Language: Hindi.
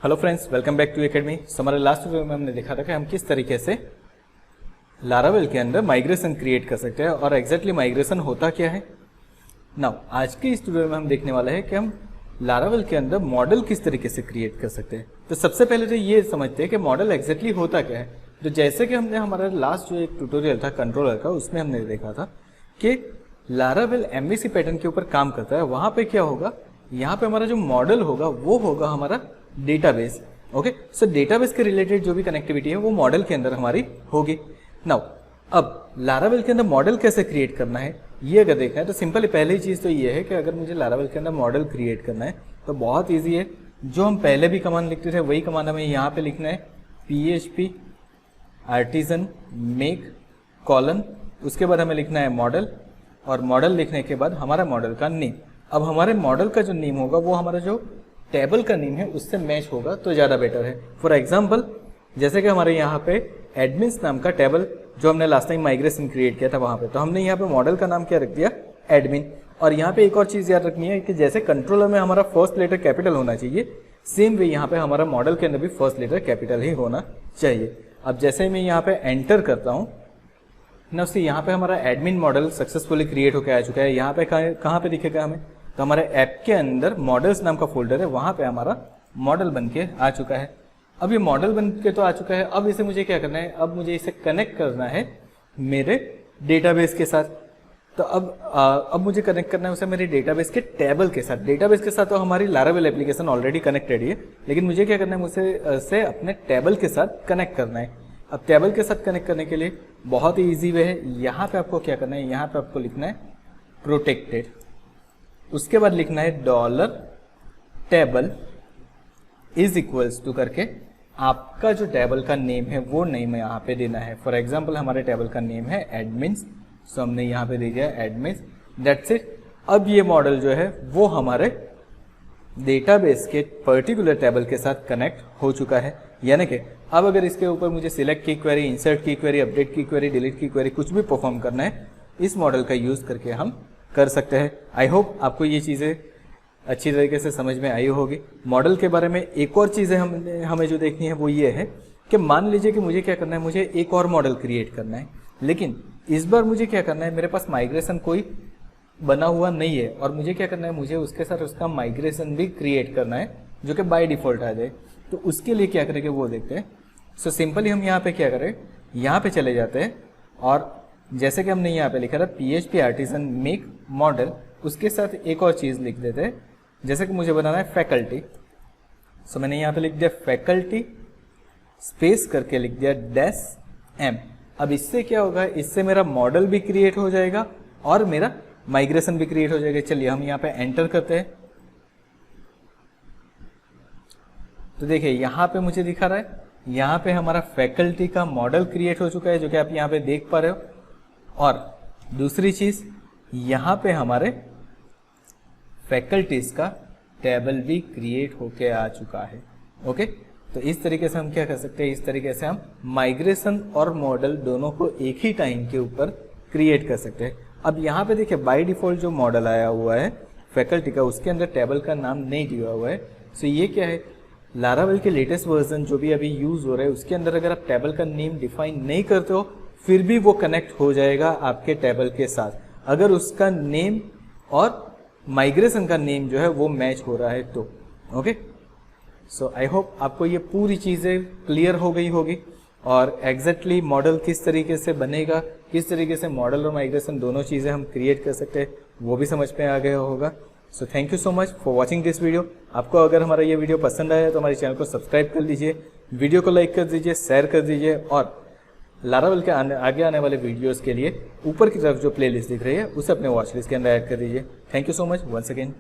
Hello friends, welcome back to academy. हमारे लास्ट वीडियो में हमने देखा था कि हम किस तरीके से लारावेल के अंदर माइग्रेशन क्रिएट कर सकते हैं और एग्जैक्टली माइग्रेशन होता क्या है। नाउ आज के इस वीडियो में हम देखने वाले हैं कि हम लारावेल के अंदर मॉडल किस तरीके से क्रिएट कर सकते हैं। तो सबसे पहले तो ये समझते हैं कि मॉडल एग्जैक्टली होता क्या है। तो जैसे कि हमने हमारा लास्ट जो एक ट्यूटोरियल था कंट्रोलर का, उसमें हमने देखा था कि लारावेल एमवीसी पैटर्न के ऊपर काम करता है। वहां पे क्या होगा, यहाँ पे हमारा जो मॉडल होगा वो होगा हमारा डेटाबेस। ओके, सो डेटाबेस के रिलेटेड जो भी कनेक्टिविटी है वो मॉडल के अंदर हमारी होगी। नाउ अब लारावेल के अंदर मॉडल कैसे क्रिएट करना है ये अगर देखना है तो सिंपल पहली चीज तो ये है कि अगर मुझे लारावेल के अंदर मॉडल क्रिएट करना है तो बहुत ईजी है। जो हम पहले भी कमांड लिखते थे वही कमांड हमें यहाँ पे लिखना है, PHP आर्टिजन मेक कॉलन, उसके बाद हमें लिखना है मॉडल, और मॉडल लिखने के बाद हमारा मॉडल का नेम। अब हमारे मॉडल का जो नेम होगा वो हमारा जो टेबल का नेम है उससे मैच होगा तो ज़्यादा बेटर है। फॉर एग्जाम्पल जैसे कि हमारे यहाँ पे एडमिन्स नाम का टेबल जो हमने लास्ट टाइम माइग्रेशन क्रिएट किया था वहाँ पे, तो हमने यहाँ पे मॉडल का नाम क्या रख दिया, एडमिन। और यहाँ पे एक और चीज़ याद रखनी है कि जैसे कंट्रोलर में हमारा फर्स्ट लेटर कैपिटल होना चाहिए, सेम वे यहाँ पे हमारा मॉडल के अंदर भी फर्स्ट लेटर कैपिटल ही होना चाहिए। अब जैसे मैं यहाँ पे एंटर करता हूँ ना, उससे यहाँ पे हमारा एडमिन मॉडल सक्सेसफुली क्रिएट होकर आ चुका है। यहाँ पे कहाँ पे दिखेगा हमें, तो हमारे ऐप के अंदर मॉडल्स नाम का फोल्डर है, वहाँ पे हमारा मॉडल बन के आ चुका है। अब ये मॉडल बन के तो आ चुका है, अब इसे मुझे क्या करना है, अब मुझे इसे कनेक्ट करना है मेरे डेटाबेस के साथ। तो अब मुझे कनेक्ट करना है उसे मेरे डेटाबेस के टेबल के साथ। डेटाबेस के साथ तो हमारी लारावेल एप्लीकेशन ऑलरेडी कनेक्टेड है, लेकिन मुझे क्या करना है, मुझे अपने टेबल के साथ कनेक्ट करना है। अब टेबल के साथ कनेक्ट करने के लिए बहुत ही ईजी वे है। यहाँ पे आपको क्या करना है, यहाँ पे आपको लिखना है प्रोटेक्टेड, उसके बाद लिखना है dollar table is equals to करके आपका जो टेबल का नेम है वो नेम यहाँ पे देना है। फॉर एग्जांपल हमारे टेबल का नेम है एडमिन्स, सो हमने यहाँ पे दे दिया एडमिन्स, दैट्स इट। अब ये मॉडल जो है वो हमारे डेटाबेस के पर्टिकुलर टेबल के साथ कनेक्ट हो चुका है। यानी कि अब अगर इसके ऊपर मुझे सिलेक्ट की क्वेरी, इंसर्ट की क्वेरी, अपडेट की क्वेरी, डिलीट की क्वेरी, कुछ भी परफॉर्म करना है, इस मॉडल का यूज करके हम कर सकते हैं। आई होप आपको ये चीज़ें अच्छी तरीके से समझ में आई होगी। मॉडल के बारे में एक और चीज़ें हमें जो देखनी है वो ये है कि मान लीजिए कि मुझे क्या करना है, मुझे एक और मॉडल क्रिएट करना है, लेकिन इस बार मुझे क्या करना है, मेरे पास माइग्रेशन कोई बना हुआ नहीं है और मुझे क्या करना है, मुझे उसके साथ उसका माइग्रेशन भी क्रिएट करना है जो कि बाय डिफॉल्ट आ जाए। तो उसके लिए क्या करेंगे वो देखते हैं। सो सिंपली हम यहाँ पे क्या करें, यहाँ पे चले जाते हैं और जैसे कि हमने यहाँ पे लिखा था PHP आर्टिजन मेक मॉडल, उसके साथ एक और चीज़ लिख देते हैं। जैसे कि मुझे बनाना है फैकल्टी, सो मैंने यहाँ पे लिख दिया फैकल्टी स्पेस करके लिख दिया -m। अब इससे क्या होगा, इससे मेरा मॉडल भी क्रिएट हो जाएगा और मेरा माइग्रेशन भी क्रिएट हो जाएगा। चलिए हम यहाँ पे एंटर करते हैं तो देखिए यहाँ पे मुझे दिखा रहा है, यहाँ पे हमारा फैकल्टी का मॉडल क्रिएट हो चुका है जो कि आप यहाँ पे देख पा रहे हो। और दूसरी चीज, यहाँ पे हमारे फैकल्टीज का टेबल भी क्रिएट होके आ चुका है। ओके, तो इस तरीके से हम क्या कर सकते हैं, इस तरीके से हम माइग्रेशन और मॉडल दोनों को एक ही टाइम के ऊपर क्रिएट कर सकते हैं। अब यहाँ पे देखिए बाय डिफॉल्ट जो मॉडल आया हुआ है फैकल्टी का, उसके अंदर टेबल का नाम नहीं दिया हुआ है। सो ये क्या है, लारावेल के लेटेस्ट वर्जन जो भी अभी यूज हो रहा है उसके अंदर अगर आप टेबल का नेम डिफाइन नहीं करते हो फिर भी वो कनेक्ट हो जाएगा आपके टेबल के साथ, अगर उसका नेम और माइग्रेशन का नेम जो है वो मैच हो रहा है तो। ओके, सो आई होप आपको ये पूरी चीज़ें क्लियर हो गई होगी और एग्जैक्टली मॉडल किस तरीके से बनेगा, किस तरीके से मॉडल और माइग्रेशन दोनों चीज़ें हम क्रिएट कर सकते हैं वो भी समझ में आ गया होगा। So thank you so much for watching this video. आपको अगर हमारा ये वीडियो पसंद आया तो हमारे चैनल को सब्सक्राइब कर लीजिए, वीडियो को लाइक कर दीजिए, शेयर कर दीजिए और लारावेल के आगे आने वाले वीडियोस के लिए ऊपर की तरफ जो प्लेलिस्ट दिख रही है उसे अपने वॉच लिस्ट के अंदर ऐड कर दीजिए। Thank you so much once again.